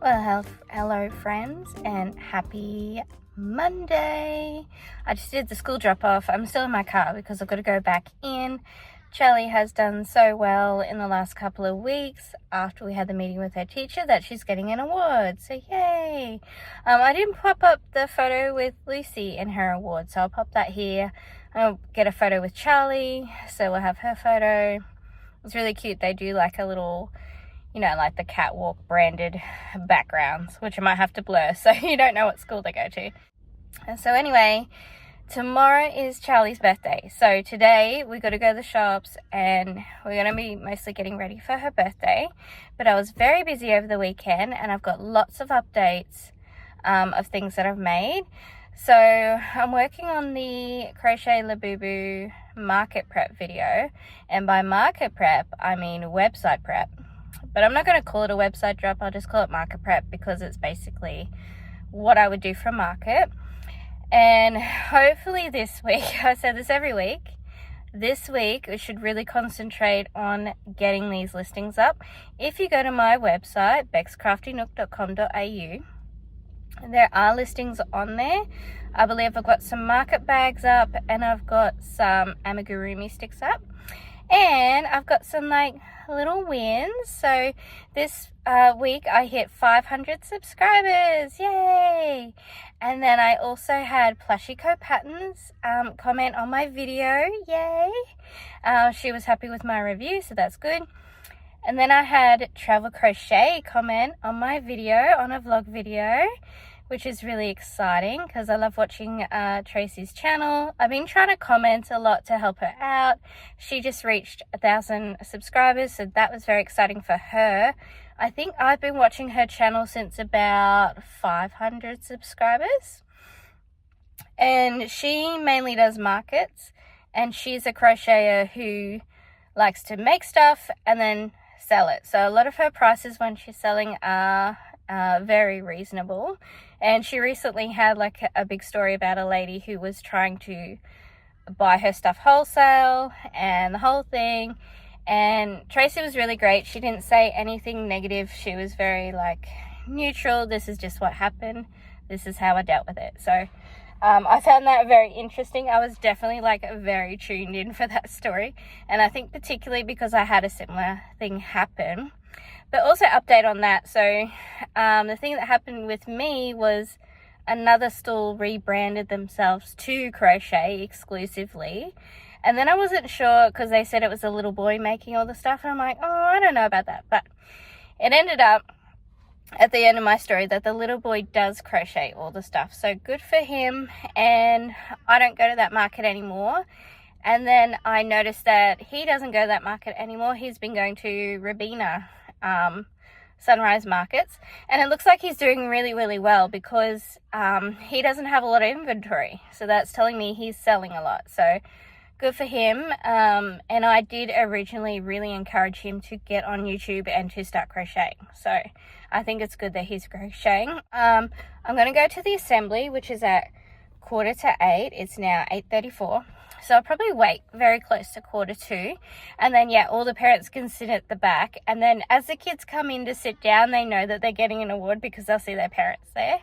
Well, hello friends, and happy Monday. I just did the school drop off. I'm still in my car because I've got to go back in. Charlie has done so well in the last couple of weeks after we had the meeting with her teacher that she's getting an award, so yay. I didn't pop up the photo with Lucy in her award, so I'll pop that here. I'll get a photo with Charlie, so we'll have her photo. It's really cute. They do like a little, like the catwalk branded backgrounds, which I might have to blur so you don't know what school they go to. And so anyway, tomorrow is Charlie's birthday. So today we got to go to the shops and we're going to be mostly getting ready for her birthday. But I was very busy over the weekend and I've got lots of updates of things that I've made. So I'm working on the Crochet Labubu market prep video. And by market prep, I mean website prep. But I'm not going to call it a website drop. I'll just call it market prep because it's basically what I would do for market. And hopefully this week, I say this every week, this week we should really concentrate on getting these listings up. If you go to my website, bexcraftynook.com.au, there are listings on there. I believe I've got some market bags up and I've got some amigurumi sticks up. And I've got some little wins. So this week I hit 500 subscribers, yay! And then I also had Plushico Patterns comment on my video, yay! She was happy with my review, so that's good. And then I had Travel Crochet comment on my video, on a vlog video, which is really exciting because I love watching Tracy's channel. I've been trying to comment a lot to help her out. She just reached 1,000 subscribers, so that was very exciting for her. I think I've been watching her channel since about 500 subscribers. And she mainly does markets, and she's a crocheter who likes to make stuff and then sell it. So a lot of her prices when she's selling are very reasonable. And she recently had a big story about a lady who was trying to buy her stuff wholesale and the whole thing. And Tracy was really great. She didn't say anything negative. She was very neutral. This is just what happened. This is how I dealt with it. So I found that very interesting. I was definitely very tuned in for that story. And I think particularly because I had a similar thing happen. But also update on that. So the thing that happened with me was another stall rebranded themselves to Crochet exclusively. And then I wasn't sure because they said it was a little boy making all the stuff. And I'm like, oh, I don't know about that. But it ended up at the end of my story that the little boy does crochet all the stuff. So good for him. And I don't go to that market anymore. And then I noticed that he doesn't go to that market anymore. He's been going to Rabina sunrise markets, and it looks like he's doing really, really well because he doesn't have a lot of inventory. So that's telling me he's selling a lot. So good for him. And I did originally really encourage him to get on YouTube and to start crocheting. So I think it's good that he's crocheting. I'm going to go to the assembly, which is at 7:45. It's now 8:34. So I'll probably wait very close to 1:45. And then, all the parents can sit at the back. And then as the kids come in to sit down, they know that they're getting an award because they'll see their parents there.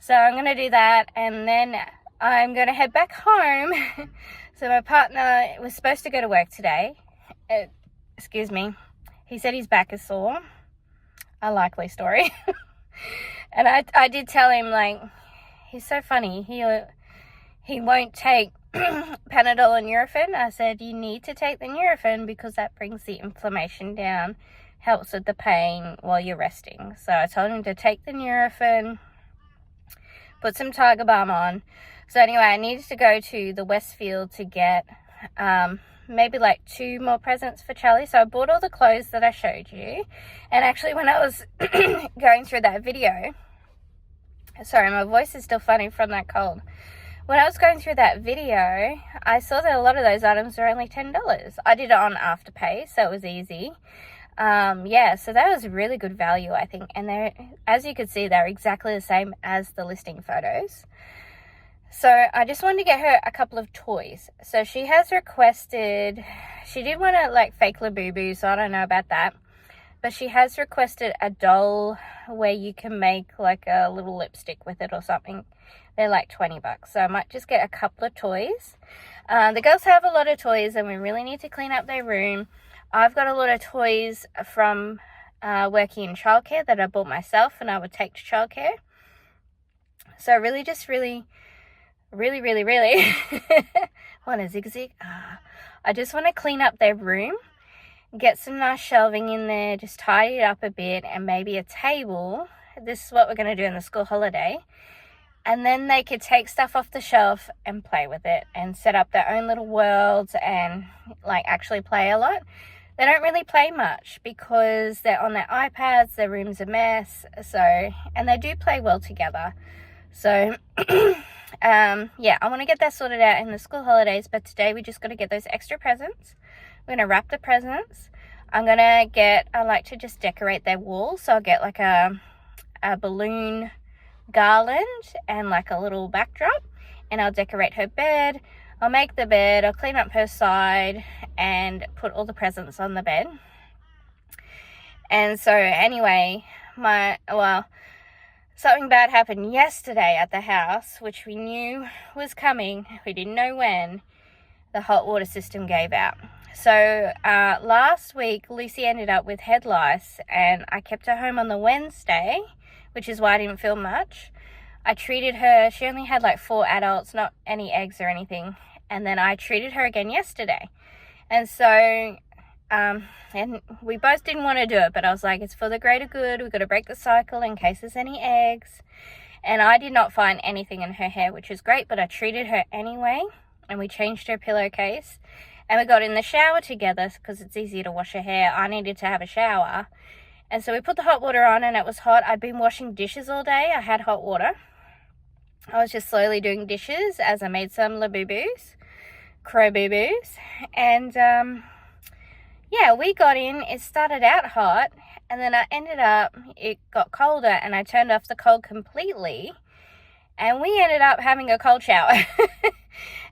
So I'm going to do that. And then I'm going to head back home. So my partner was supposed to go to work today. Excuse me. He said his back is sore. A likely story. And I did tell him, he's so funny. He won't take Panadol and Nurofen. I said, you need to take the Nurofen because that brings the inflammation down, helps with the pain while you're resting. So I told him to take the Nurofen, put some Tiger Balm on. So anyway, I needed to go to the Westfield to get maybe 2 more presents for Charlie. So I bought all the clothes that I showed you. And actually when I was going through that video, sorry, my voice is still funny from that cold. When I was going through that video, I saw that a lot of those items were only $10. I did it on Afterpay, so it was easy. So that was really good value, I think. And they're, as you could see, they're exactly the same as the listing photos. So I just wanted to get her a couple of toys. So she has requested, she did want to fake Labubu, so I don't know about that. but she has requested a doll where you can make like a little lipstick with it or something. They're like 20 bucks, so I might just get a couple of toys. The girls have a lot of toys and we really need to clean up their room. I've got a lot of toys from working in childcare that I bought myself and I would take to childcare. So I really want a zig-zag. I just want to clean up their room, get some nice shelving in there, just tidy it up a bit, and maybe a table. This is what we're going to do in the school holiday. And then they could take stuff off the shelf and play with it and set up their own little worlds and like actually play a lot. They don't really play much because they're on their iPads, their room's a mess. So, and they do play well together. So, yeah, I want to get that sorted out in the school holidays, but today we just got to get those extra presents. We're going to wrap the presents. I like to just decorate their walls. So I'll get like a balloon garland and like a little backdrop, and I'll decorate her bed. I'll make the bed, I'll clean up her side and put all the presents on the bed. And so anyway, something bad happened yesterday at the house, which we knew was coming. We didn't know when. The hot water system gave out. So last week, Lucy ended up with head lice, and I kept her home on the Wednesday, which is why I didn't feel much. I treated her. She only had like 4 adults, not any eggs or anything. And then I treated her again yesterday. And so, and we both didn't want to do it, but I was like, it's for the greater good. We've got to break the cycle in case there's any eggs. And I did not find anything in her hair, which was great, but I treated her anyway. And we changed her pillowcase. And we got in the shower together because it's easier to wash her hair. I needed to have a shower. And so we put the hot water on and it was hot. I'd been washing dishes all day. I had hot water. I was just slowly doing dishes as I made some Labubus, Crobubus. And yeah, we got in. It started out hot and then it got colder and I turned off the cold completely. And we ended up having a cold shower.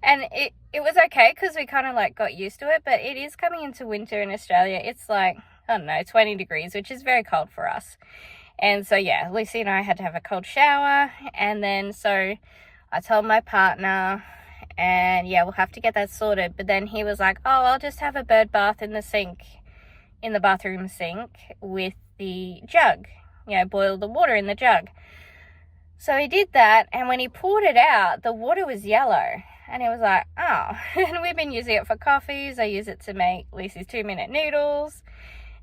And it was okay because we kind of like got used to it. But it is coming into winter in Australia. It's like, I don't know, 20 degrees, which is very cold for us. And so, yeah, Lucy and I had to have a cold shower. And then so I told my partner, and yeah, we'll have to get that sorted. But then he was like, oh, I'll just have a bird bath in the sink, in the bathroom sink with the jug. You know, boil the water in the jug. So he did that. And when he poured it out, the water was yellow. And he was like, oh, and we've been using it for coffees. I use it to make Lucy's 2-minute noodles.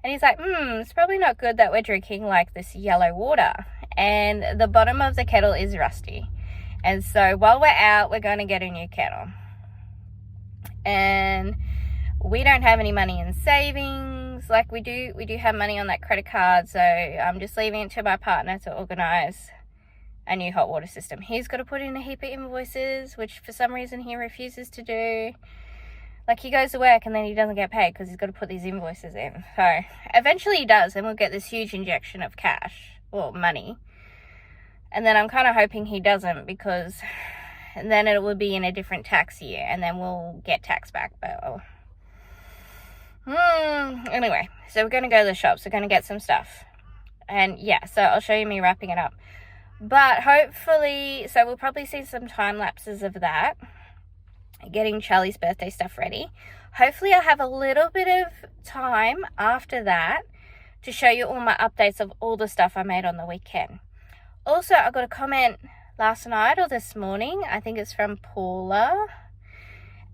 And he's like, it's probably not good that we're drinking like this yellow water. And the bottom of the kettle is rusty. And so while we're out, we're going to get a new kettle. And we don't have any money in savings. Like we do have money on that credit card. So I'm just leaving it to my partner to organize a new hot water system. He's got to put in a heap of invoices, which for some reason he refuses to do. Like he goes to work and then he doesn't get paid because he's got to put these invoices in. So eventually he does, and we'll get this huge injection of cash or money. And then I'm kind of hoping he doesn't, because then it will be in a different tax year and then we'll get tax back. But anyway, so we're going to go to the shops. We're going to get some stuff. And yeah, so I'll show you me wrapping it up. But hopefully, so we'll probably see some time lapses of that, getting Charlie's birthday stuff ready. Hopefully I'll have a little bit of time after that to show you all my updates of all the stuff I made on the weekend. Also, I got a comment last night or this morning, I think it's from Paula,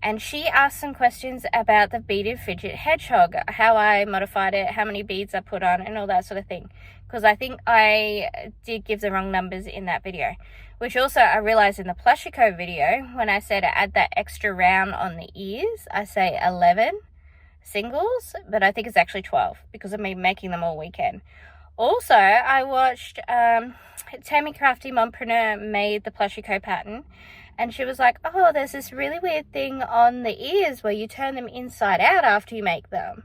and she asked some questions about the beaded fidget hedgehog, how I modified it, how many beads I put on, and all that sort of thing. Because I think I did give the wrong numbers in that video. Which also I realized in the Plushico video, when I said I add that extra round on the ears, I say 11 singles, but I think it's actually 12 because of me making them all weekend. Also, I watched Tammi Crafty Mompreneur made the Plushico pattern, and she was like, oh, there's this really weird thing on the ears where you turn them inside out after you make them.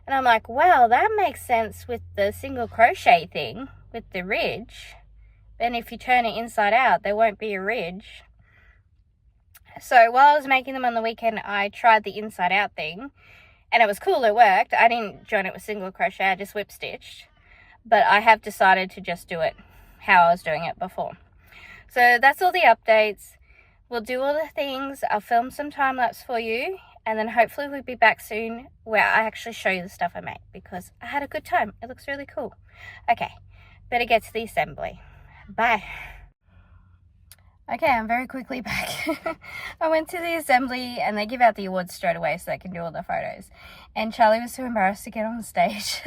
And I'm like, well, that makes sense with the single crochet thing with the ridge. Then if you turn it inside out, there won't be a ridge. So while I was making them on the weekend, I tried the inside out thing. and it was cool, it worked. I didn't join it with single crochet, I just whip stitched, but I have decided to just do it how I was doing it before. So that's all the updates. We'll do all the things. I'll film some time lapse for you, and then hopefully we'll be back soon where I actually show you the stuff I made, because I had a good time. It looks really cool. Okay, better get to the assembly. Bye. Okay, I'm very quickly back. I went to the assembly and they give out the awards straight away so they can do all the photos. And Charlie was too embarrassed to get on stage.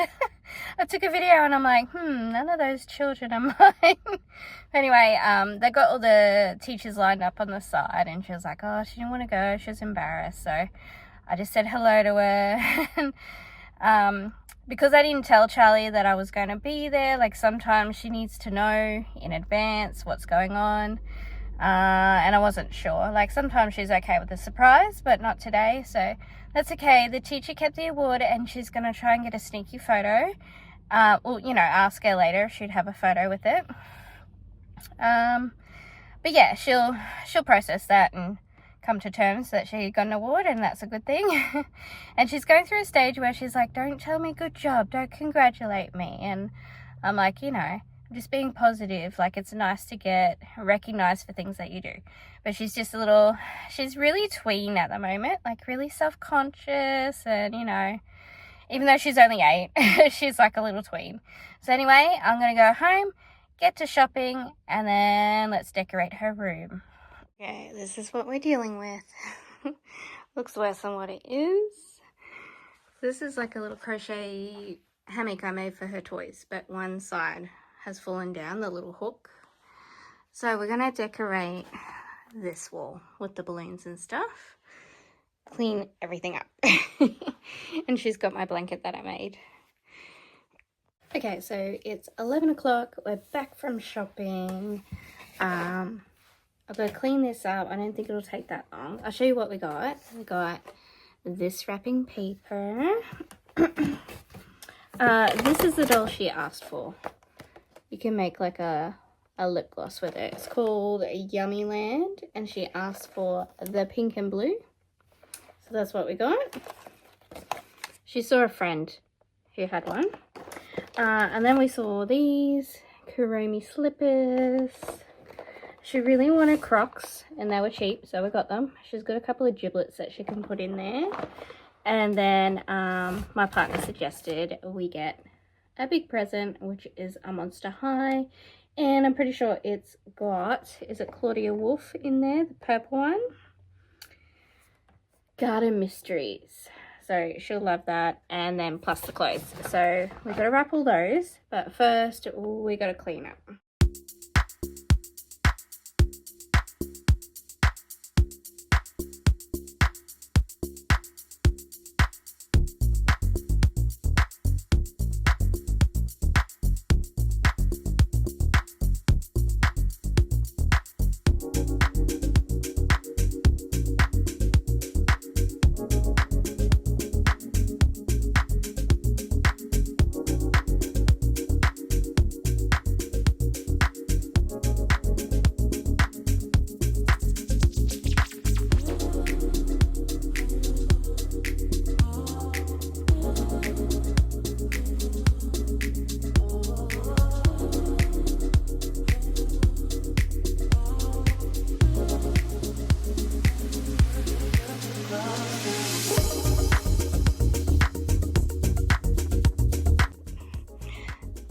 I took a video and I'm like, none of those children are mine. Anyway, they got all the teachers lined up on the side and she was like, oh, she didn't want to go. She was embarrassed. So I just said hello to her. And, because I didn't tell Charlie that I was going to be there, like sometimes she needs to know in advance what's going on. And I wasn't sure. Like sometimes she's okay with the surprise, but not today, so that's okay. The teacher kept the award and she's going to try and get a sneaky photo. Well, you know, ask her later if she'd have a photo with it. But yeah, she'll process that and come to terms that she got an award, and that's a good thing. And she's going through a stage where she's like, don't tell me good job, don't congratulate me. And I'm like, you know, I'm just being positive. Like, it's nice to get recognized for things that you do. But she's just a little, she's really tween at the moment, like really self-conscious, and you know, even though she's only 8, she's like a little tween. So anyway, I'm gonna go home, get to shopping, and then let's decorate her room. Okay, this is what we're dealing with. Looks worse than what it is. This is like a little crochet hammock I made for her toys, but one side has fallen down, the little hook. So we're gonna decorate this wall with the balloons and stuff. Clean everything up. And she's got my blanket that I made. Okay, so it's 11 o'clock. We're back from shopping. I've got to clean this up. I don't think it'll take that long. I'll show you what we got. We got this wrapping paper. This is the doll she asked for. You can make like a lip gloss with it. It's called Yummy Land, and she asked for the pink and blue. So that's what we got. She saw a friend who had one. And then we saw these Kuromi slippers. She really wanted Crocs, and they were cheap, so we got them. She's got a couple of giblets that she can put in there. And then my partner suggested we get a big present, which is a Monster High. And I'm pretty sure it's got, is it Claudia Wolf in there, the purple one? Garden Mysteries. So she'll love that, and then plus the clothes. So we've got to wrap all those, but first we got to clean up.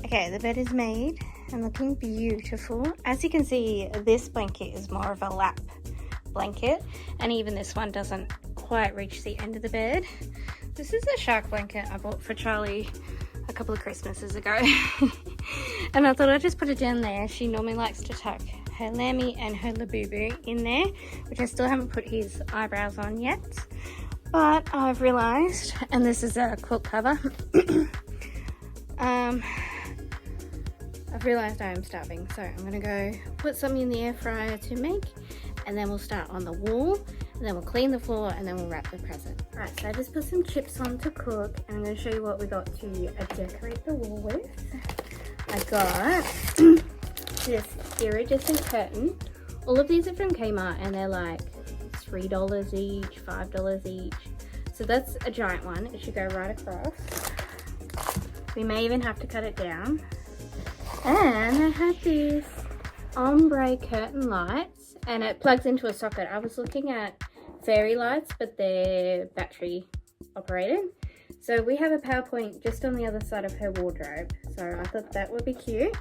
Okay, the bed is made and looking beautiful. As you can see, this blanket is more of a lap blanket, and even this one doesn't quite reach the end of the bed. This is a shark blanket I bought for Charlie a couple of Christmases ago. And I thought I'd just put it down there. She normally likes to tuck her Lammy and her Labubu in there, which I still haven't put his eyebrows on yet. But I've realised, and this is a quilt cover, I've realised I am starving, so I'm going to go put something in the air fryer to make, and then we'll start on the wall, and then we'll clean the floor, and then we'll wrap the present. Alright, so I just put some chips on to cook, and I'm going to show you what we got to decorate the wall with. I got this iridescent curtain. All of these are from Kmart, and they're like $3 each, $5 each. So that's a giant one. It should go right across. We may even have to cut it down. And I have these ombre curtain lights, and it plugs into a socket. I was looking at fairy lights, but they're battery operated. So we have a power point just on the other side of her wardrobe. So I thought that would be cute.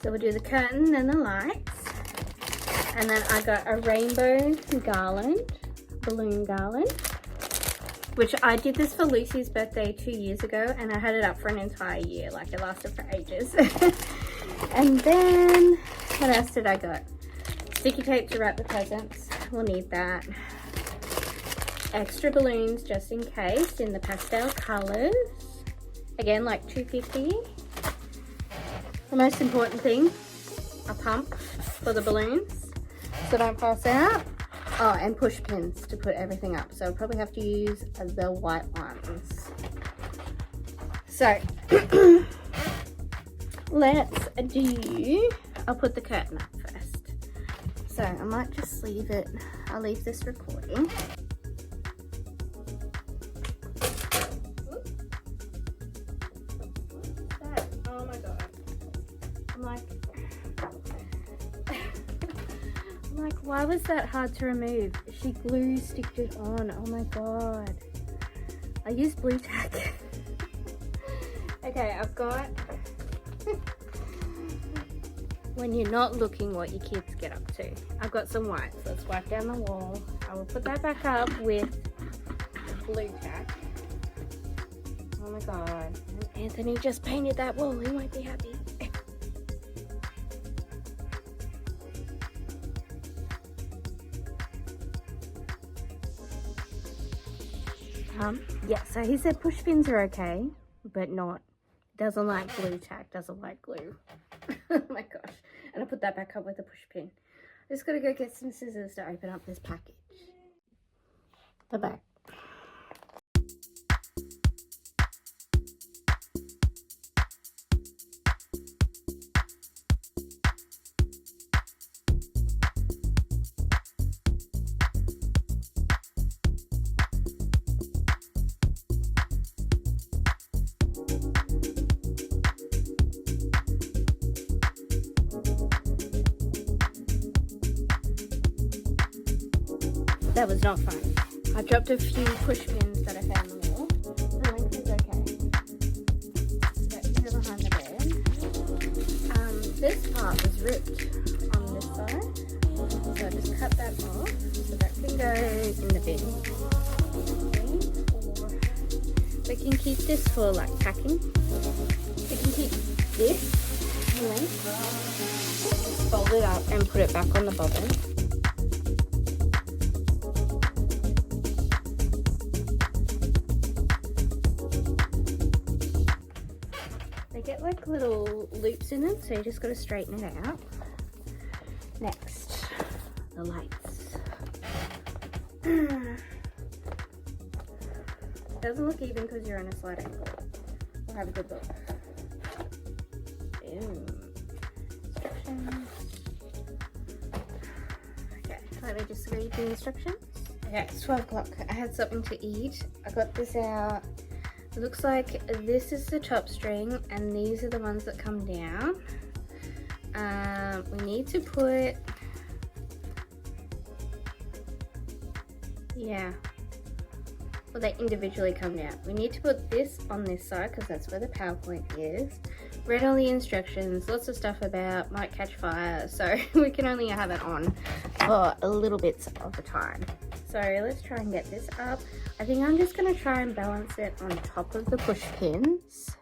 So we'll do the curtain and the lights. And then I got a rainbow garland, balloon garland, which I did this for Lucy's birthday 2 years ago, and I had it up for an entire year. Like, it lasted for ages. And then, what else did I got? Sticky tape to wrap the presents. We'll need that. Extra balloons just in case in the pastel colors. Again, like $2.50. The most important thing, a pump for the balloons so don't pass out. Oh, and push pins to put everything up. So I'll probably have to use the white ones. So let's do, I'll put the curtain up first. So I might just leave it, I'll leave this recording. Oh my god. I'm like, why was that hard to remove? She glue sticked it on. Oh my god. I used blue tack. Okay, I've got when you're not looking what your kids get up to. I've got some whites. Let's wipe down the wall. I will put that back up with blue tack. Oh my god. And Anthony just painted that wall. He won't be happy. Yeah, so he said push pins are okay, but not, doesn't like glue tack, doesn't like glue. Oh my gosh. And I put that back up with a push pin. I just gotta go get some scissors to open up this package. The back. That was not fun. I dropped a few push pins that I found on the wall. The length is okay. But these are behind the bed. This part was ripped on this side. So I just cut that off. So that can go in the bin. We can keep this for like packing. We can keep this length, fold it up and put it back on the bobbin. Get like little loops in it, so you just got to straighten it out. Next, the lights. Doesn't look even because you're on a slight angle. We'll have a good look. Instructions. Okay, let me just read the instructions. Okay, it's 12 o'clock. I had something to eat. I got this out. It looks like this is the top string and these are the ones that come down. We need to put, yeah, well, they individually come down. We need to put this on this side because that's where the PowerPoint is. Read all the instructions, lots of stuff about might catch fire, so we can only have it on for a little bits of the time. So let's try and get this up. I think I'm just going to try and balance it on top of the push pins.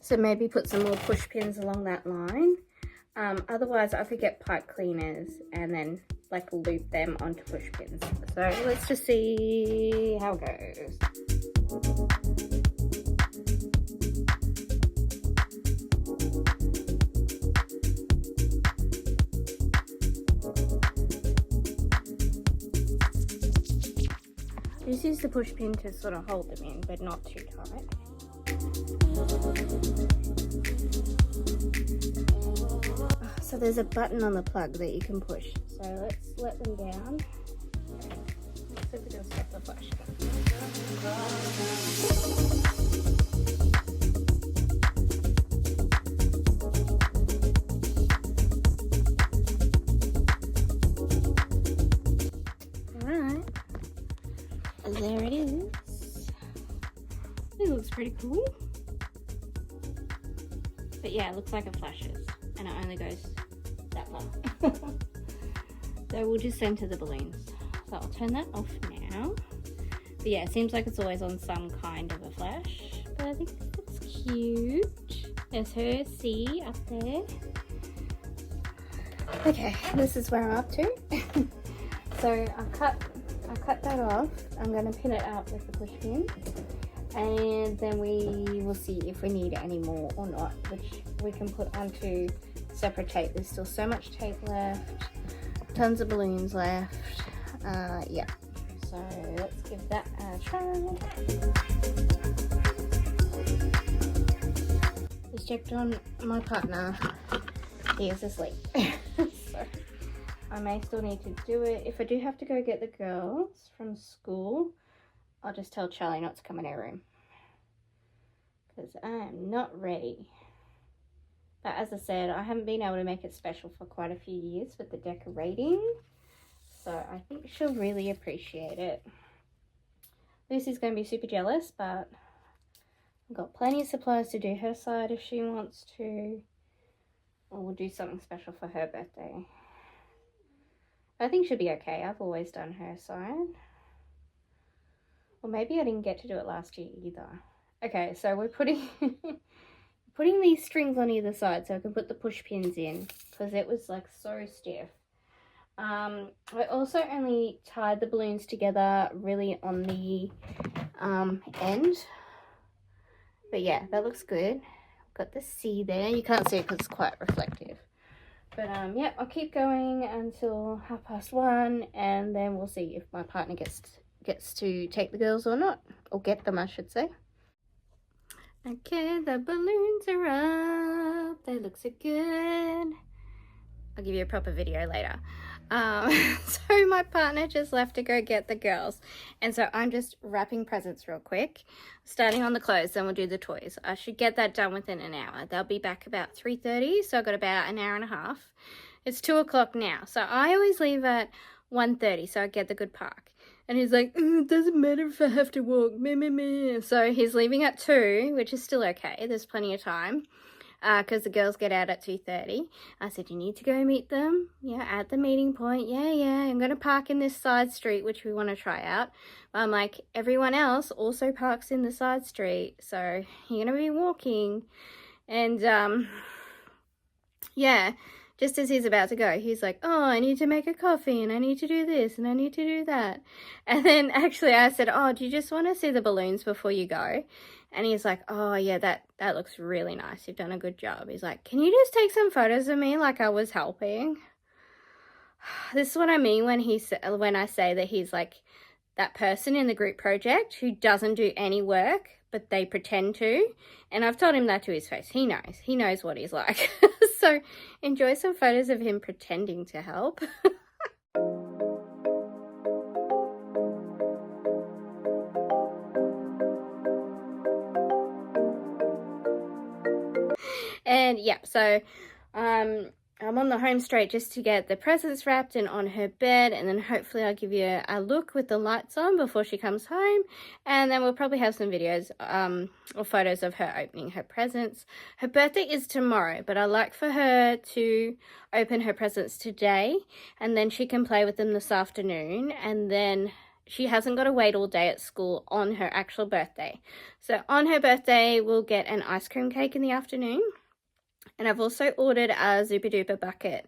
So maybe put some more push pins along that line. Otherwise I could get pipe cleaners and then like loop them onto push pins. So let's just see how it goes. Just use the push pin to sort of hold them in, but not too tight. So there's a button on the plug that you can push. So let's let them down. Super Duper Step the Flash. Alright. There it is. It looks pretty cool. But yeah, it looks like it flashes. And it only goes that far. So we'll just center the balloons. So I'll turn that off now. But yeah, it seems like it's always on some kind of a flash. But I think this looks cute. There's her C up there. Okay, this is where I'm up to. So I cut that off. I'm going to pin it up with the push pin. And then we will see if we need any more or not, which we can put onto separate tape. There's still so much tape left. Tons of balloons left. Yeah, so let's give that a try. Just checked on my partner. He is asleep. So I may still need to do it. If I do have to go get the girls from school, I'll just tell Charlie not to come in her room, because I am not ready. But as I said, I haven't been able to make it special for quite a few years with the decorating. So I think she'll really appreciate it. Lucy's going to be super jealous, but I've got plenty of supplies to do her side if she wants to. Or we'll do something special for her birthday. I think she'll be okay. I've always done her side. Or maybe I didn't get to do it last year either. Okay, so we're putting putting these strings on either side so I can put the push pins in, because it was like so stiff. I also only tied the balloons together really on the end. But yeah, that looks good. Got the C there. You can't see it because it's quite reflective. But yeah, I'll keep going until 1:30, and then we'll see if my partner gets to take the girls or not, or get them, I should say. Okay, the balloons are up. They look so good. I'll give you a proper video later. So my partner just left to go get the girls, and so I'm just wrapping presents real quick, starting on the clothes, then we'll do the toys. I should get that done within an hour. They'll be back about 3:30, so I've got about an hour and a half. It's 2 o'clock now, so I always leave at 1:30 so I get the good park. And he's like, it doesn't matter if I have to walk, meh, meh, meh. So he's leaving at 2, which is still okay. There's plenty of time, because the girls get out at 2:30. I said, you need to go meet them, yeah, at the meeting point. Yeah, I'm going to park in this side street, which we want to try out. But I'm like, everyone else also parks in the side street, so you're going to be walking. And, yeah. Just as he's about to go, he's like, oh, I need to make a coffee, and I need to do this, and I need to do that. And then actually I said, oh, do you just want to see the balloons before you go? And he's like, oh, yeah, that looks really nice. You've done a good job. He's like, can you just take some photos of me like I was helping? This is what I mean when I say that he's like that person in the group project who doesn't do any work, but they pretend to. And I've told him that to his face. He knows what he's like. So enjoy some photos of him pretending to help. And yeah, so I'm on the home straight just to get the presents wrapped and on her bed, and then hopefully I'll give you a look with the lights on before she comes home, and then we'll probably have some videos or photos of her opening her presents. Her birthday is tomorrow, but I like for her to open her presents today, and then she can play with them this afternoon, and then she hasn't got to wait all day at school on her actual birthday. So on her birthday, we'll get an ice cream cake in the afternoon. And I've also ordered a Super Duper bucket,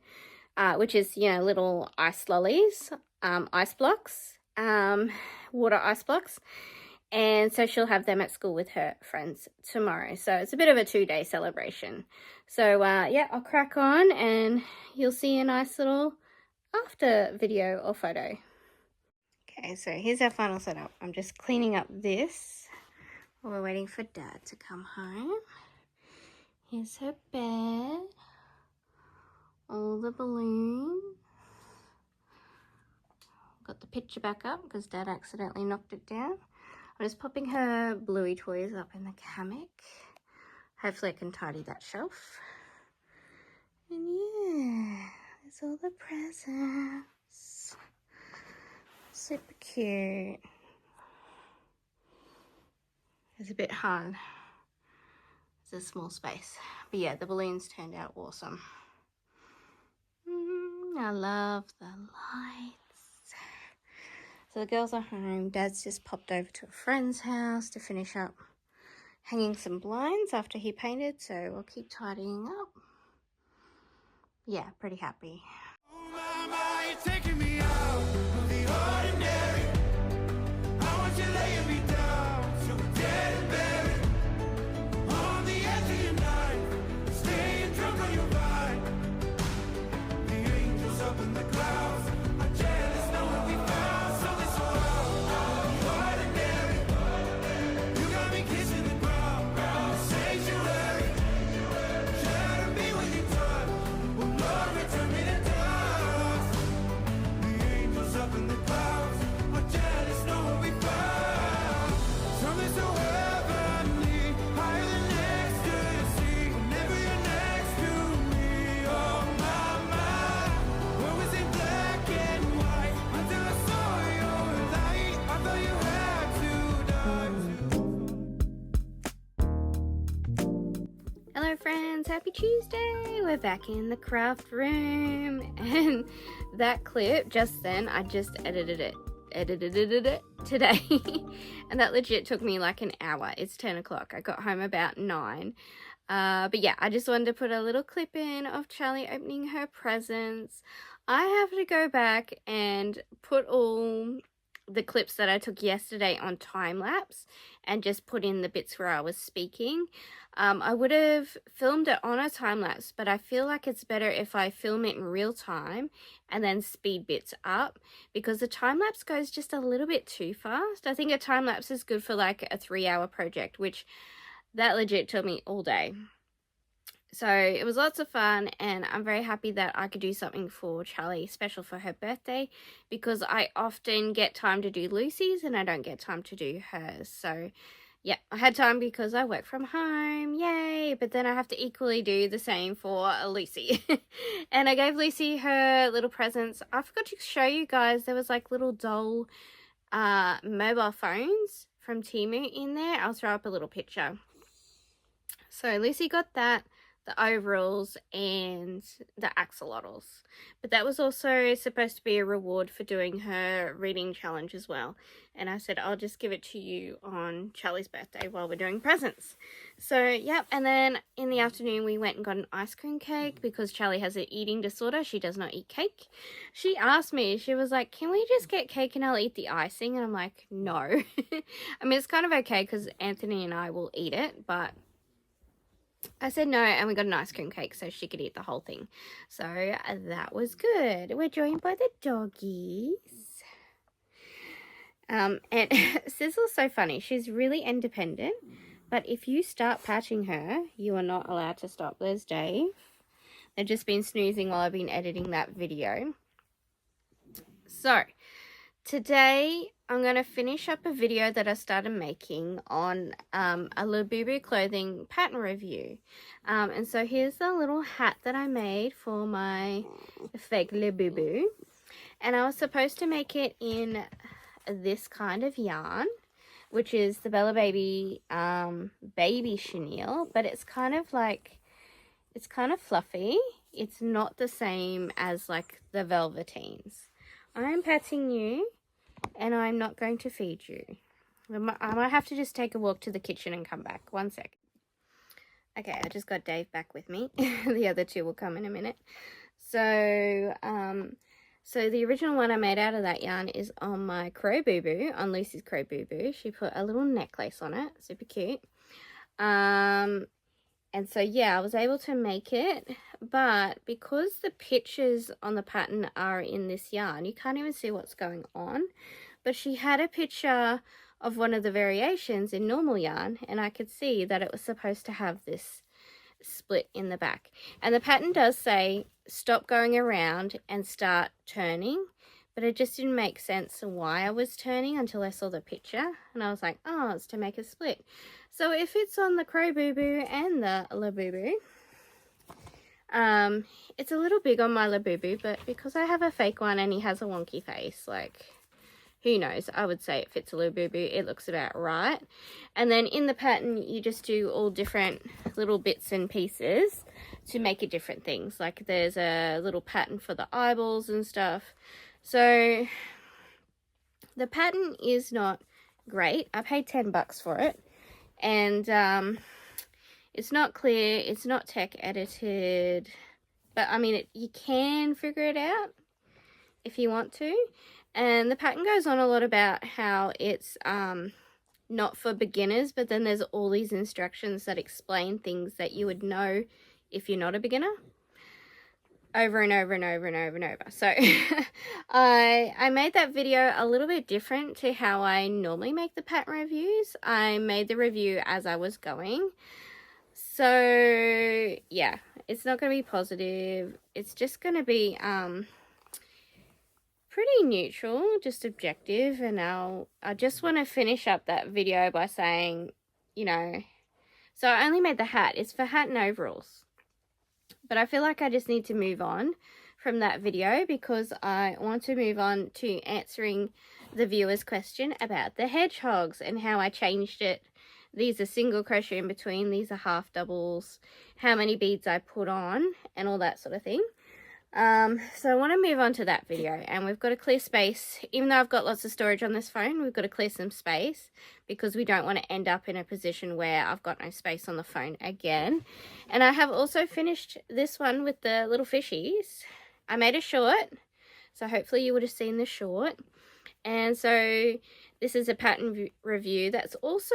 which is, you know, little ice lollies, ice blocks, water ice blocks. And so she'll have them at school with her friends tomorrow. So it's a bit of a 2-day celebration. So, yeah, I'll crack on and you'll see a nice little after video or photo. Okay, so here's our final setup. I'm just cleaning up this while we're waiting for Dad to come home. Here's her bed, all the balloons, put the picture back up because Dad accidentally knocked it down. I'm just popping her bluey toys up in the hammock. Hopefully I can tidy that shelf. And yeah, there's all the presents. Super cute. It's a bit hard. It's a small space. But yeah, the balloons turned out awesome. I love the lights. So the girls are home. Dad's just popped over to a friend's house to finish up hanging some blinds after he painted. So we'll keep tidying up. Yeah, pretty happy. Oh my, my, you're taking me out of the ordinary. I want you laying me down, so dead and buried. On the edge of your night, staying drunk on your vine. The angels up in the clouds are jealous knowing we found something so out of the ordinary. You got me kissing the ground, sanctuary. Shadow me when you touch, oh Lord, return me to dust. The angels up in the clouds are jealous knowing we found something so heavenly, higher than ecstasy. Whenever you're next to me, oh my, my. What was in black and white until I saw your light? I thought you had to die. Hello friends, happy Tuesday. We're back in the craft room. And that clip just then, I just edited it today. And that legit took me like an hour. It's 10 o'clock. I got home about 9. But yeah, I just wanted to put a little clip in of Charlie opening her presents. I have to go back and put all the clips that I took yesterday on time lapse and just put in the bits where I was speaking. I would have filmed it on a time lapse, but I feel like it's better if I film it in real time and then speed bits up, because the time lapse goes just a little bit too fast. I think a time lapse is good for like a 3-hour project, which that legit took me all day. So it was lots of fun, and I'm very happy that I could do something for Charlie special for her birthday, because I often get time to do Lucy's and I don't get time to do hers. So yeah, I had time because I work from home, yay, but then I have to equally do the same for Lucy. And I gave Lucy her little presents. I forgot to show you guys, there was like little doll mobile phones from Temu in there. I'll throw up a little picture. So Lucy got that, the overalls and the axolotls, but that was also supposed to be a reward for doing her reading challenge as well. And I said I'll just give it to you on Charlie's birthday while we're doing presents. So yep, and then in the afternoon we went and got an ice cream cake because Charlie has an eating disorder. She does not eat cake. She asked me, she was like, can we just get cake and I'll eat the icing? And I'm like, no. I mean, it's kind of okay because Anthony and I will eat it, but I said no, and we got an ice cream cake so she could eat the whole thing. So that was good. We're joined by the doggies. And Sizzle's so funny. She's really independent, but if you start patching her, you are not allowed to stop. There's Dave. They've just been snoozing while I've been editing that video. So today I'm going to finish up a video that I started making on a Labubu clothing pattern review. And so here's the little hat that I made for my fake Labubu. And I was supposed to make it in this kind of yarn, which is the Bella Baby baby chenille, but it's kind of like, it's kind of fluffy. It's not the same as like the velveteens. I'm petting you. And I'm not going to feed you. I might have to just take a walk to the kitchen and come back. 1 sec. Okay, I just got Dave back with me. The other two will come in a minute. So, so the original one I made out of that yarn is on my Crowbubu, on Lucy's Crowbubu. She put a little necklace on it. Super cute. And so, yeah, I was able to make it, but because the pictures on the pattern are in this yarn, you can't even see what's going on. But she had a picture of one of the variations in normal yarn, and I could see that it was supposed to have this split in the back. And the pattern does say, stop going around and start turning, but it just didn't make sense why I was turning until I saw the picture, and I was like, oh, it's to make a split. So it fits on the Crowboo and the Labubu. It's a little big on my Labubu, but because I have a fake one and he has a wonky face, like, who knows, I would say it fits a Labubu. It looks about right. And then in the pattern, you just do all different little bits and pieces to make it different things. Like there's a little pattern for the eyeballs and stuff. So the pattern is not great. I paid $10 for it, and it's not clear, it's not tech edited, but I mean, you can figure it out if you want to. And the pattern goes on a lot about how it's not for beginners, but then there's all these instructions that explain things that you would know if you're not a beginner, over and over and over and over and over. So I made that video a little bit different to how I normally make the pattern reviews. I made the review as I was going. So yeah, it's not going to be positive. It's just going to be pretty neutral, just objective. And I just want to finish up that video by saying, you know, so I only made the hat. It's for hat and overalls. But I feel like I just need to move on from that video because I want to move on to answering the viewer's question about the hedgehogs and how I changed it. These are single crochet in between, these are half doubles, how many beads I put on, and all that sort of thing. So I want to move on to that video, and we've got to clear space. Even though I've got lots of storage on this phone, we've got to clear some space because we don't want to end up in a position where I've got no space on the phone again. And I have also finished this one with the little fishies. I made a short, so hopefully you would have seen the short. And so this is a pattern review that's also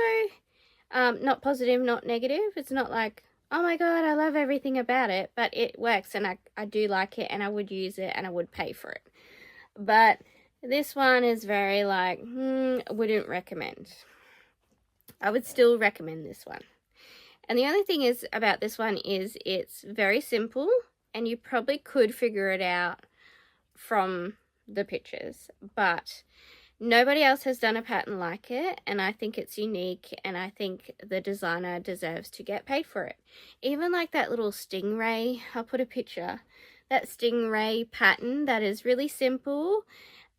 not positive, not negative. It's not like, oh my god, I love everything about it, but it works and I do like it and I would use it and I would pay for it. But this one is very like, wouldn't recommend. I would still recommend this one. And the only thing is about this one is it's very simple and you probably could figure it out from the pictures, but nobody else has done a pattern like it, and I think it's unique, and I think the designer deserves to get paid for it. Even like that little stingray, I'll put a picture, that stingray pattern that is really simple.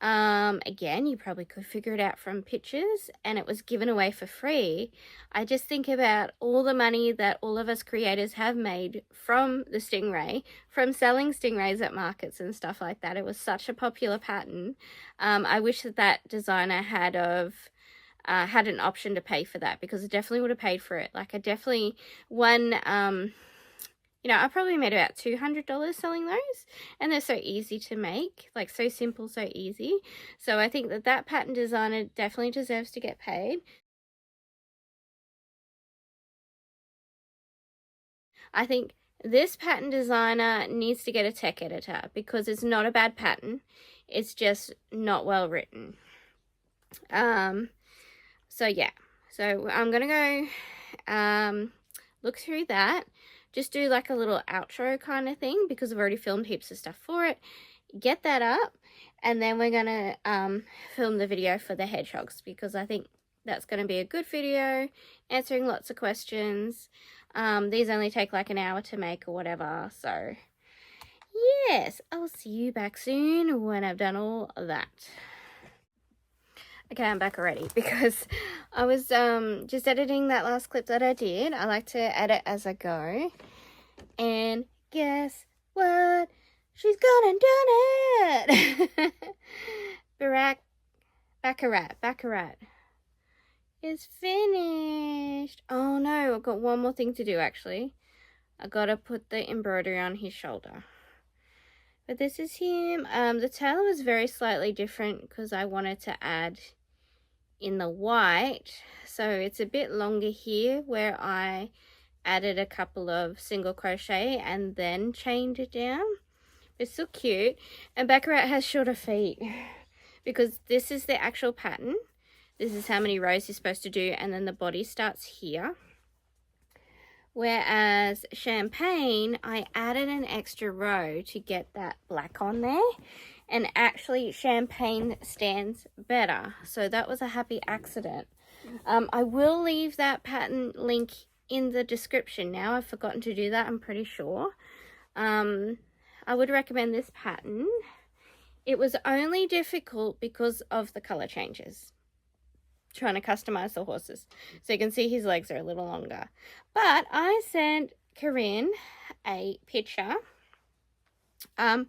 Again, you probably could figure it out from pictures, and it was given away for free. I just think about all the money that all of us creators have made from the stingray, from selling stingrays at markets and stuff like that. It was such a popular pattern. I wish that designer had an option to pay for that, because I definitely would have paid for it. Like I definitely you know, I probably made about $200 selling those, and they're so easy to make, like so simple, so easy. So I think that pattern designer definitely deserves to get paid. I think this pattern designer needs to get a tech editor because it's not a bad pattern. It's just not well written. So yeah, so I'm going to go look through that. Just do like a little outro kind of thing because I've already filmed heaps of stuff for it. Get that up, and then we're going to film the video for the hedgehogs because I think that's going to be a good video, answering lots of questions. These only take like an hour to make or whatever. So yes, I'll see you back soon when I've done all of that. Okay, I'm back already because I was just editing that last clip that I did. I like to edit as I go. And guess what? She's gone and done it! Baccarat is finished. Oh no, I've got one more thing to do actually. I gotta put the embroidery on his shoulder. But this is him. The tail was very slightly different because I wanted to add in the white, so it's a bit longer here where I added a couple of single crochet and then chained it down. It's still cute. And Baccarat has shorter feet because this is the actual pattern. This is how many rows you're supposed to do, and then the body starts here. Whereas Champagne, I added an extra row to get that black on there. and actually champagne stands better. So that was a happy accident. I will leave that pattern link in the description now. I've forgotten to do that, I'm pretty sure. I would recommend this pattern. It was only difficult because of the color changes, trying to customize the horses. So you can see his legs are a little longer. But I sent Corinne a picture. I'll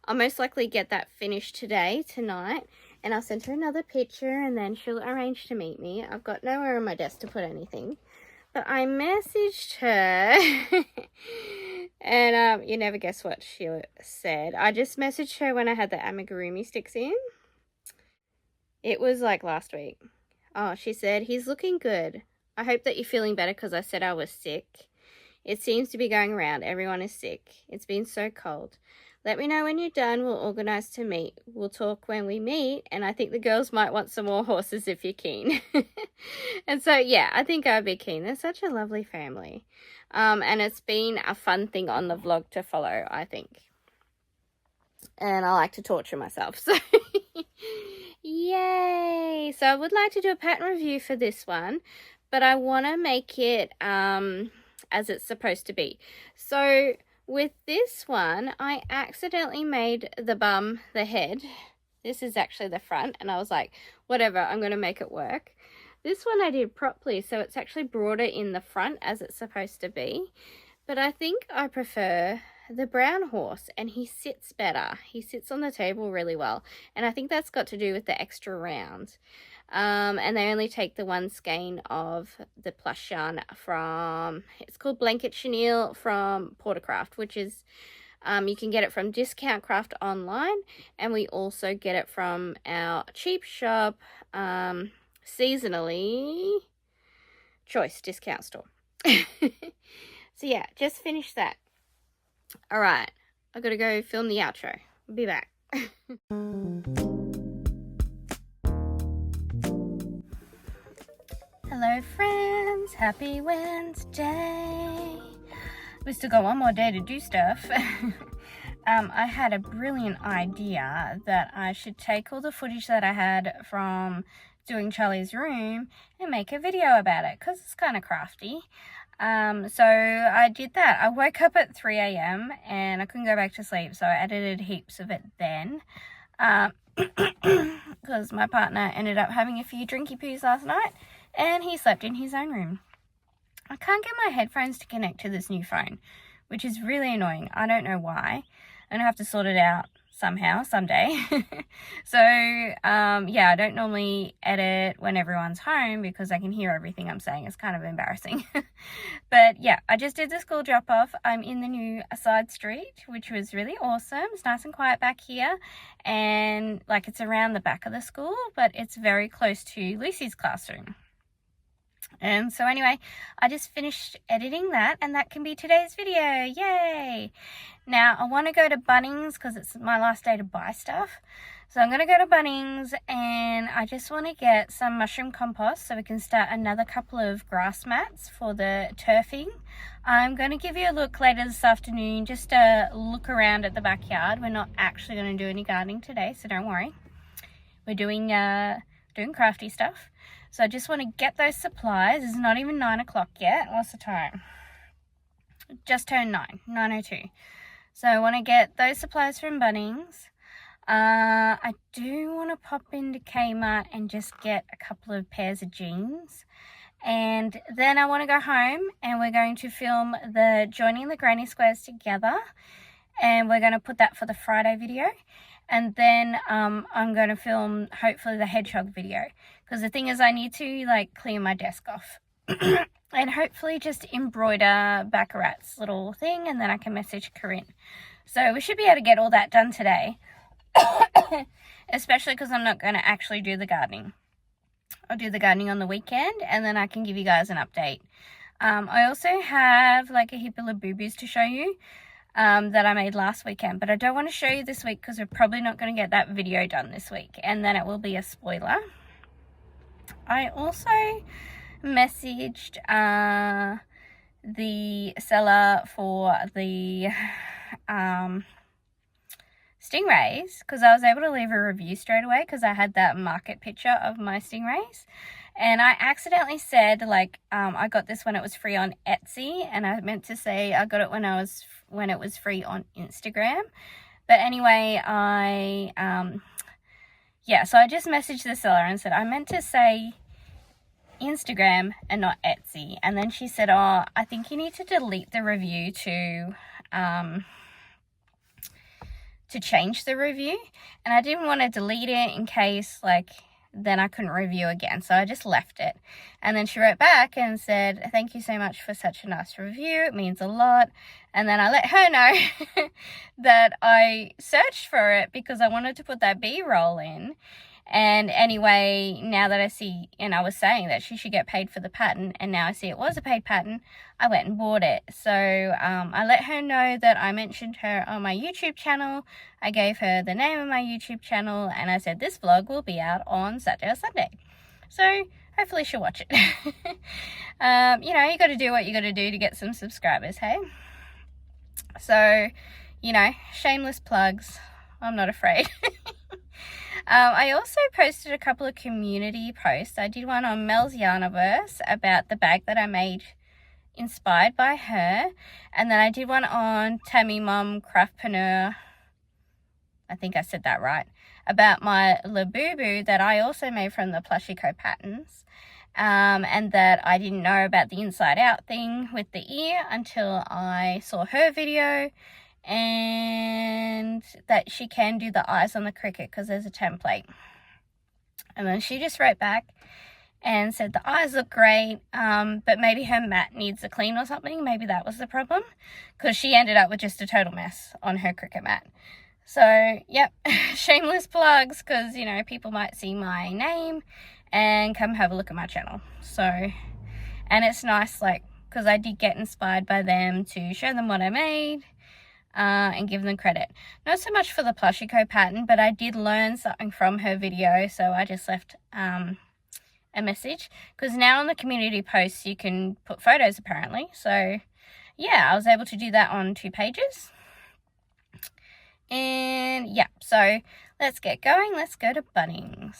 most likely get that finished tonight, and I'll send her another picture, and then she'll arrange to meet me. I've got nowhere on my desk to put anything, but I messaged her and you never guess what she said. I just messaged her when I had the amigurumi sticks in. It was like last week. Oh, she said, "He's looking good. I hope that you're feeling better because I said I was sick. It seems to be going around. Everyone is sick. It's been so cold. Let me know when you're done. We'll organise to meet. We'll talk when we meet. And I think the girls might want some more horses if you're keen." And so, yeah, I think I'd be keen. They're such a lovely family. And it's been a fun thing on the vlog to follow, I think. And I like to torture myself. So, yay. So I would like to do a pattern review for this one, but I want to make it as it's supposed to be. So with this one, I accidentally made the bum the head. This is actually the front, and I was like, whatever, I'm going to make it work. This one I did properly, so it's actually broader in the front as it's supposed to be. But I think I prefer the brown horse, and he sits better. He sits on the table really well, and I think that's got to do with the extra round. And they only take the one skein of the plush yarn from, it's called Blanket Chenille from Portercraft, which is, you can get it from Discount Craft online, and we also get it from our cheap shop, Seasonally Choice discount store. So yeah, just finished that. All right, I gotta go film the outro. I'll be back. Hello friends, happy Wednesday. We still got one more day to do stuff. I had a brilliant idea that I should take all the footage that I had from doing Charlie's room and make a video about it, because it's kind of crafty. So I did that. I woke up at 3 a.m. and I couldn't go back to sleep, so I edited heaps of it then. Because my partner ended up having a few drinky poos last night, and he slept in his own room. I can't get my headphones to connect to this new phone, which is really annoying. I don't know why. I'm going to have to sort it out somehow, someday. So, yeah, I don't normally edit when everyone's home because I can hear everything I'm saying. It's kind of embarrassing. But, yeah, I just did the school drop-off. I'm in the new side street, which was really awesome. It's nice and quiet back here. And, like, it's around the back of the school, but it's very close to Lucy's classroom. And so anyway, I just finished editing that, and that can be today's video. Yay! Now, I want to go to Bunnings because it's my last day to buy stuff. So I'm going to go to Bunnings, and I just want to get some mushroom compost so we can start another couple of grass mats for the turfing. I'm going to give you a look later this afternoon, just to look around at the backyard. We're not actually going to do any gardening today, so don't worry. We're doing crafty stuff. So I just want to get those supplies. It's not even 9 o'clock yet. What's the time? Just turned 9:02. So I want to get those supplies from Bunnings. I do want to pop into Kmart and just get a couple of pairs of jeans. And then I want to go home, and we're going to film the joining the granny squares together. And we're going to put that for the Friday video. And then I'm going to film, hopefully, the hedgehog video. Because the thing is, I need to, like, clear my desk off. And hopefully just embroider Baccarat's little thing, and then I can message Corinne. So we should be able to get all that done today. Especially because I'm not going to actually do the gardening. I'll do the gardening on the weekend, and then I can give you guys an update. I also have, like, a heap of Labubus to show you. That I made last weekend, but I don't want to show you this week because we're probably not going to get that video done this week, and then it will be a spoiler. I also messaged the seller for the stingrays, because I was able to leave a review straight away because I had that market picture of my stingrays. And I accidentally said, like, I got this when it was free on Etsy, and I meant to say I got it when it was free on Instagram. But anyway, yeah, so I just messaged the seller and said I meant to say Instagram and not Etsy. And then she said, oh, I think you need to delete the review to change the review. And I didn't want to delete it in case, like, then I couldn't review again, so I just left it. And then she wrote back and said, thank you so much for such a nice review, it means a lot. And then I let her know that I searched for it because I wanted to put that B-roll in. And anyway, now that I see, and I was saying that she should get paid for the pattern, and now I see it was a paid pattern, I went and bought it. So I let her know that I mentioned her on my YouTube channel. I gave her the name of my YouTube channel, and I said this vlog will be out on Saturday or Sunday. So hopefully she'll watch it. You know, you got to do what you got to do to get some subscribers, hey? So, you know, shameless plugs. I'm not afraid. I also posted a couple of community posts. I did one on Mel's Yarniverse about the bag that I made inspired by her. And then I did one on Tammi Mom Craftpreneur. I think I said that right. About my Labubu that I also made from the Plushie Co patterns. And that I didn't know about the inside out thing with the ear until I saw her video. And that she can do the eyes on the cricket because there's a template. And then she just wrote back and said the eyes look great, but maybe her mat needs a clean or something. Maybe that was the problem, because she ended up with just a total mess on her cricket mat. So yep, shameless plugs, because you know, people might see my name and come have a look at my channel. So, and it's nice, like, because I did get inspired by them to show them what I made. And give them credit. Not so much for the Plushie Co pattern, but I did learn something from her video, so I just left a message, because now on the community posts you can put photos apparently. So yeah, I was able to do that on 2 pages. And yeah, so let's get going. Let's go to Bunnings.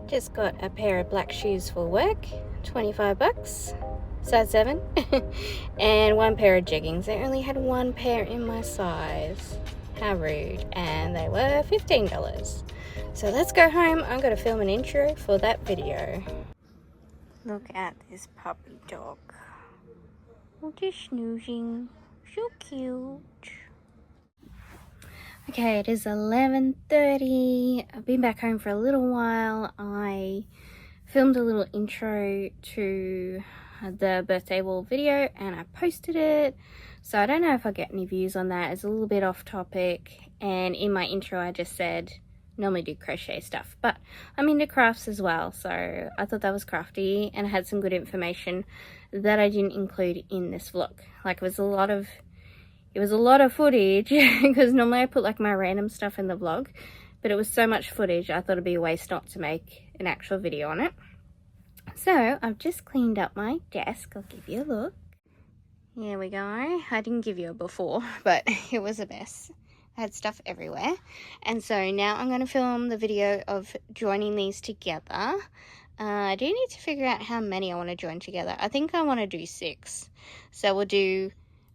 Just got a pair of black shoes for work, 25 bucks, size 7, and 1 pair of jeggings. I only had 1 pair in my size. How rude. And they were $15. So let's go home. I'm going to film an intro for that video. Look at this puppy dog. Oh, just snoozing. So cute. Okay, it is 11:30. I've been back home for a little while. I filmed a little intro to the birthday wall video and I posted it. So I don't know if I'll get any views on that. It's a little bit off topic. And in my intro I just said, normally do crochet stuff, but I'm into crafts as well. So I thought that was crafty and had some good information that I didn't include in this vlog. Like, it was a lot of footage because normally I put like my random stuff in the vlog, but it was so much footage I thought it'd be a waste not to make an actual video on it. So I've just cleaned up my desk. I'll give you a look. Here we go. I didn't give you a before, but it was a mess. I had stuff everywhere. And so now I'm going to film the video of joining these together. I do need to figure out how many I want to join together. I think I want to do 6. So we'll do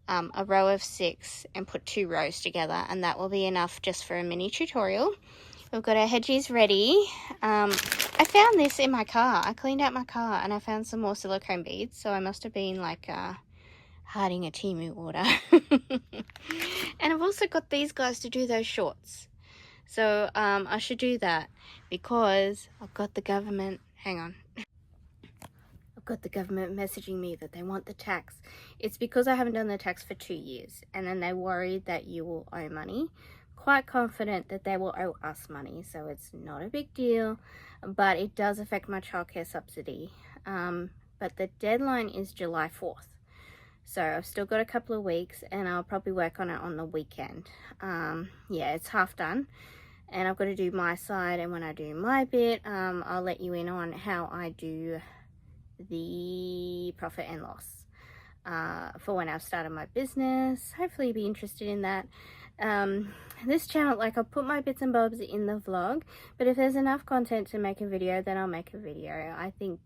a row of 6 and put 2 rows together, and that will be enough just for a mini tutorial. We've got our hedges ready. I found this in my car. I cleaned out my car and I found some more silicone beads, so I must have been like hiding a Temu order. And I've also got these guys to do those shorts, so I should do that because I've got the government, hang on, I've got the government messaging me that they want the tax. It's because I haven't done the tax for 2 years, and then they're worried that you will owe money. Quite confident that they will owe us money, so it's not a big deal, but it does affect my childcare subsidy. But the deadline is July 4th. So I've still got a couple of weeks and I'll probably work on it on the weekend. Yeah, it's half done. and I've got to do my side, and when I do my bit, I'll let you in on how I do the profit and loss for when I've started my business. Hopefully you'll be interested in that. This channel, like, I'll put my bits and bobs in the vlog, but if there's enough content to make a video, then I'll make a video. I think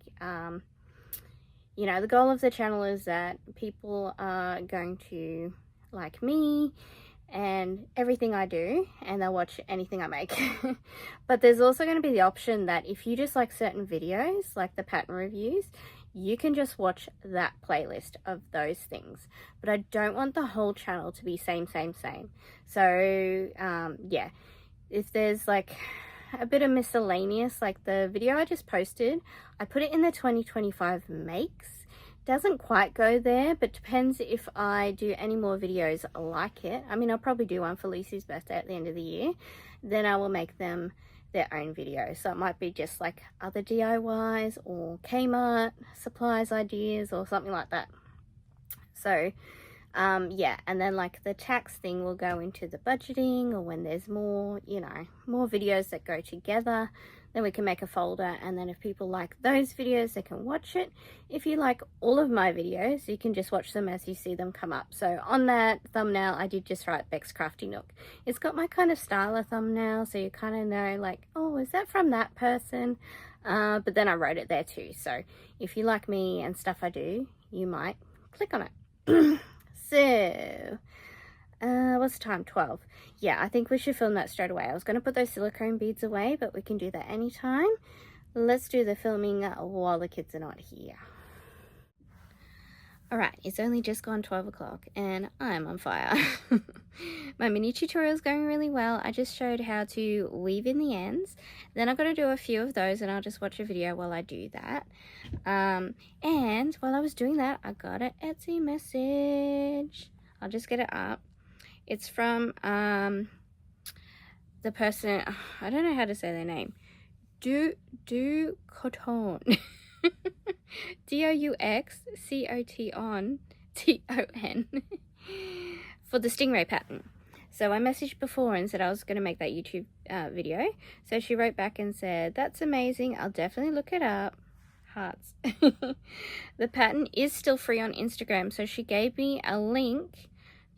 you know, the goal of the channel is that people are going to like me and everything I do, and they'll watch anything I make. But there's also going to be the option that if you just like certain videos, like the pattern reviews, you can just watch that playlist of those things. But I don't want the whole channel to be same. So yeah, if there's like a bit of miscellaneous, like the video I just posted, I put it in the 2025 makes. Doesn't quite go there, but depends if I do any more videos like it. I mean, I'll probably do one for Lucy's birthday at the end of the year. Then I will make them their own video. So it might be just like other DIYs or Kmart supplies ideas or something like that. So yeah, and then like the tax thing will go into the budgeting, or when there's more, you know, more videos that go together, then we can make a folder, and then if people like those videos, they can watch it. If you like all of my videos, you can just watch them as you see them come up. So on that thumbnail, I did just write Beck's Crafty Nook. It's got my kind of style of thumbnail, so you kind of know like, oh, is that from that person? But then I wrote it there too. So if you like me and stuff I do, you might click on it. So what's the time? 12. Yeah, I think we should film that straight away. I was going to put those silicone beads away, but we can do that anytime. Let's do the filming while the kids are not here. Alright, it's only just gone 12 o'clock and I'm on fire. My mini tutorial is going really well. I just showed how to weave in the ends. Then I've got to do a few of those, and I'll just watch a video while I do that. And while I was doing that, I got an Etsy message. I'll just get it up. It's from the person, I don't know how to say their name. Du Coton. DOUXCOTON for the stingray pattern. So I messaged before and said I was going to make that YouTube video. So she wrote back and said, that's amazing. I'll definitely look it up. Hearts. The pattern is still free on Instagram. So she gave me a link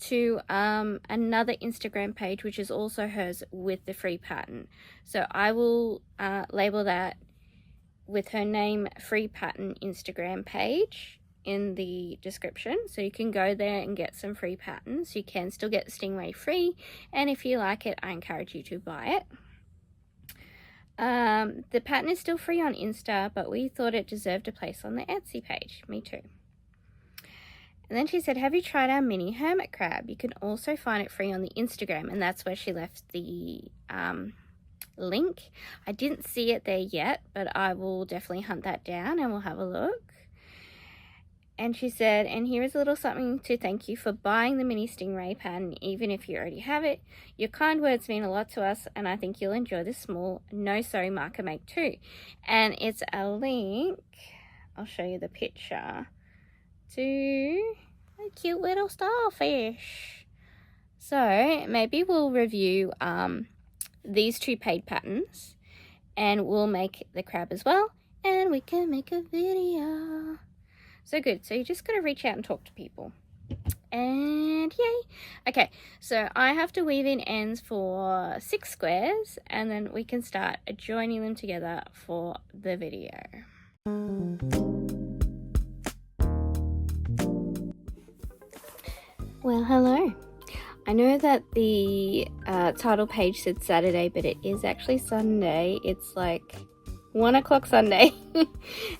to another Instagram page, which is also hers, with the free pattern. So I will label that with her name, free pattern Instagram page, in the description, so you can go there and get some free patterns. You can still get the stingray free, and if you like it, I encourage you to buy it. The pattern is still free on Insta, but we thought it deserved a place on the Etsy page. Me too. And then she said, have you tried our mini hermit crab? You can also find it free on the Instagram, and that's where she left the link. I didn't see it there yet, but I will definitely hunt that down and we'll have a look. And she said, and here is a little something to thank you for buying the mini stingray pattern, even if you already have it. Your kind words mean a lot to us, and I think you'll enjoy this small no sew marker make too. And it's a link, I'll show you the picture, to a cute little starfish. So maybe we'll review these two paid patterns, and we'll make the crab as well, and we can make a video. So good. So you just got to reach out and talk to people. And yay. Okay, so I have to weave in ends for 6 squares, and then we can start joining them together for the video. Well, hello. I know that the title page said Saturday, but it is actually Sunday. It's like 1 o'clock Sunday.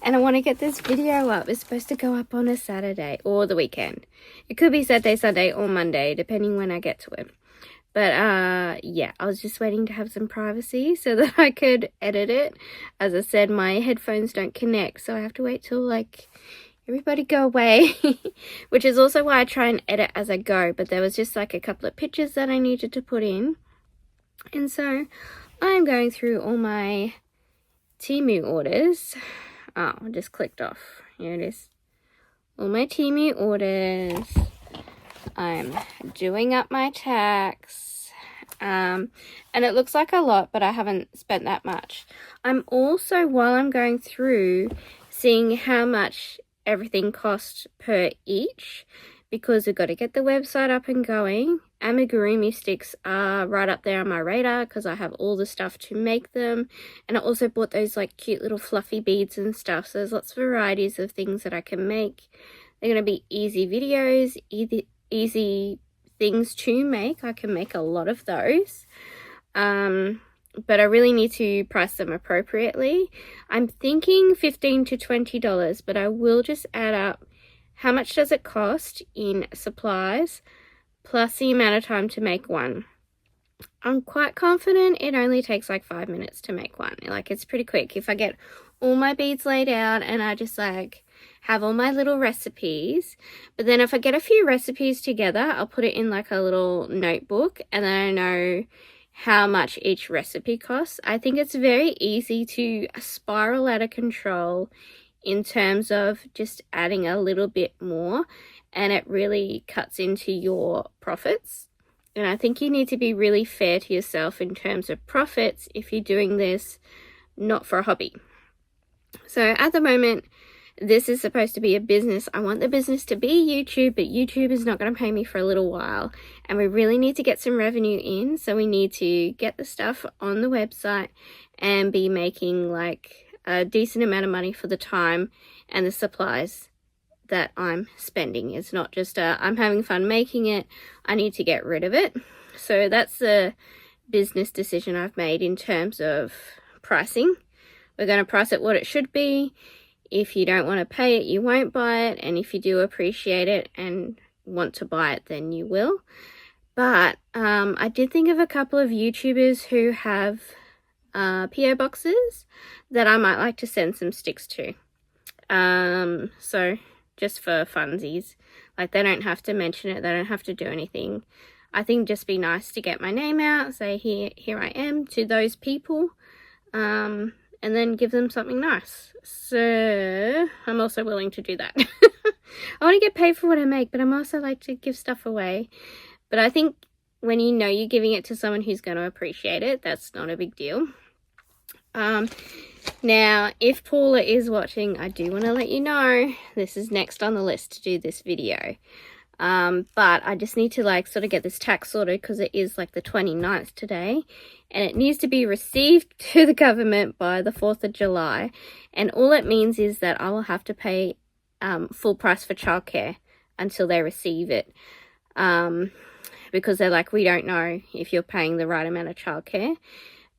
And I want to get this video up. It's supposed to go up on a Saturday or the weekend. It could be Saturday, Sunday, or Monday, depending when I get to it. But yeah, I was just waiting to have some privacy so that I could edit it. As I said, my headphones don't connect, so I have to wait till like everybody go away. Which is also why I try and edit as I go. But there was just like a couple of pictures that I needed to put in. And so I'm going through all my Temu orders. Oh, I just clicked off. Here it is. All my Temu orders. I'm doing up my tax. and it looks like a lot, but I haven't spent that much. I'm also, while I'm going through, seeing how much everything costs per each, because we've got to get the website up and going. Amigurumi sticks are right up there on my radar because I have all the stuff to make them, and I also bought those like cute little fluffy beads and stuff, so there's lots of varieties of things that I can make. They're going to be easy videos, easy things to make. I can make a lot of those, but I really need to price them appropriately. I'm thinking $15 to $20, but I will just add up how much does it cost in supplies plus the amount of time to make one. I'm quite confident it only takes like 5 minutes to make one. Like, it's pretty quick if I get all my beads laid out and I just like have all my little recipes. But then if I get a few recipes together, I'll put it in like a little notebook, and then I know how much each recipe costs. I think it's very easy to spiral out of control in terms of just adding a little bit more, and it really cuts into your profits. And I think you need to be really fair to yourself in terms of profits if you're doing this not for a hobby. So at the moment, this is supposed to be a business. I want the business to be YouTube, but YouTube is not going to pay me for a little while, and we really need to get some revenue in. So we need to get the stuff on the website and be making like a decent amount of money for the time and the supplies that I'm spending. It's not just I'm having fun making it, I need to get rid of it. So that's the business decision I've made in terms of pricing. We're going to price it what it should be. If you don't want to pay it, you won't buy it, and if you do appreciate it and want to buy it, then you will. But I did think of a couple of YouTubers who have PO boxes that I might like to send some sticks to. So just for funsies, like they don't have to mention it, they don't have to do anything. I think just be nice to get my name out, say here I am to those people, and then give them something nice. So I'm also willing to do that. I want to get paid for what I make, but I'm also like to give stuff away. But I think when you know you're giving it to someone who's going to appreciate it, that's not a big deal. Now, if Paula is watching, I do want to let you know this is next on the list to do this video. But I just need to like sort of get this tax sorted because it is like the 29th today, and it needs to be received to the government by the 4th of July. And all it means is that I will have to pay full price for childcare until they receive it. Because they're like, we don't know if you're paying the right amount of childcare.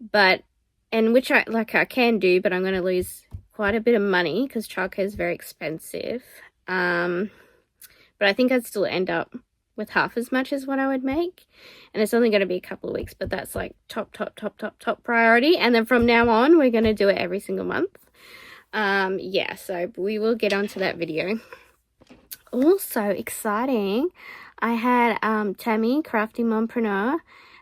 But, and which I can do, but I'm going to lose quite a bit of money because childcare is very expensive. But I think I'd still end up with half as much as what I would make. And it's only going to be a couple of weeks, but that's like top priority. And then from now on, we're going to do it every single month. Yeah, so we will get onto that video. Also exciting, I had Tammi, Crafty Mompreneur,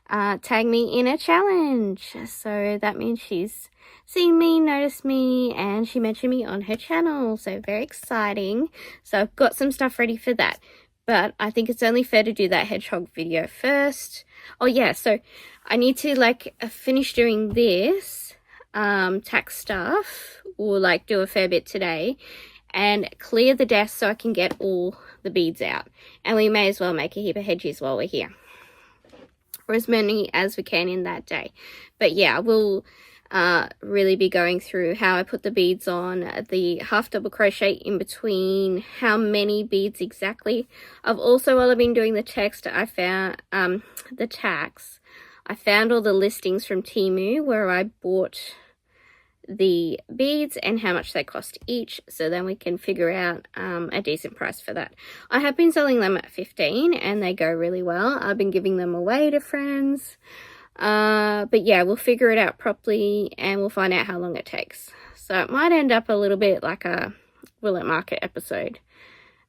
tag me in a challenge. So that means she's seen me, noticed me, and she mentioned me on her channel. So very exciting. So I've got some stuff ready for that. But I think it's only fair to do that hedgehog video first. Oh yeah, so I need to like finish doing this tax stuff, or like do a fair bit today, and clear the desk so I can get all the beads out. And we may as well make a heap of hedges while we're here, or as many as we can in that day. But yeah, we'll really be going through how I put the beads on, the half double crochet in between, how many beads exactly. I've also, while I've been doing the text, I found the tax, I found all the listings from Temu where I bought the beads and how much they cost each, so then we can figure out a decent price for that. I have been selling them at $15 and they go really well. I've been giving them away to friends. But yeah, we'll figure it out properly and we'll find out how long it takes. So it might end up a little bit like a Will It Market episode.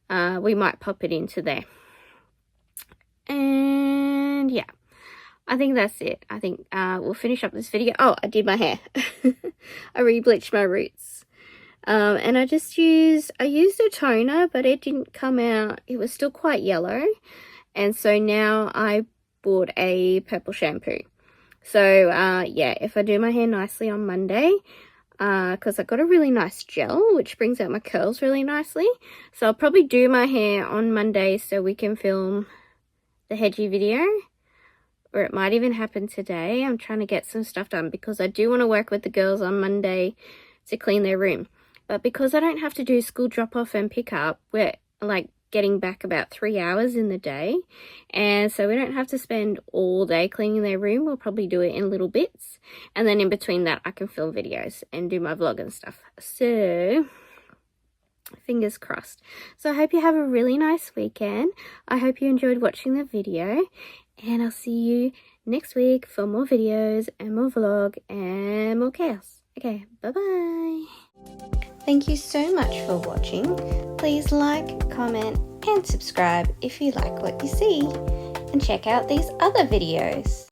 We might pop it into there. And yeah, I think that's it. I think we'll finish up this video. Oh, I did my hair. I re-bleached my roots. And I used a toner, but it didn't come out. It was still quite yellow. And so now I bought a purple shampoo. So yeah, if I do my hair nicely on Monday, because I got a really nice gel which brings out my curls really nicely, so I'll probably do my hair on Monday so we can film the hedgie video, or it might even happen today. I'm trying to get some stuff done because I do want to work with the girls on Monday to clean their room, but because I don't have to do school drop off and pick up, we're like getting back about 3 hours in the day, and so we don't have to spend all day cleaning their room. We'll probably do it in little bits, and then in between that I can film videos and do my vlog and stuff. So fingers crossed. So I hope you have a really nice weekend. I hope you enjoyed watching the video, and I'll see you next week for more videos and more vlog and more chaos. Okay, bye bye. Thank you so much for watching. Please like, comment and subscribe if you like what you see, and check out these other videos.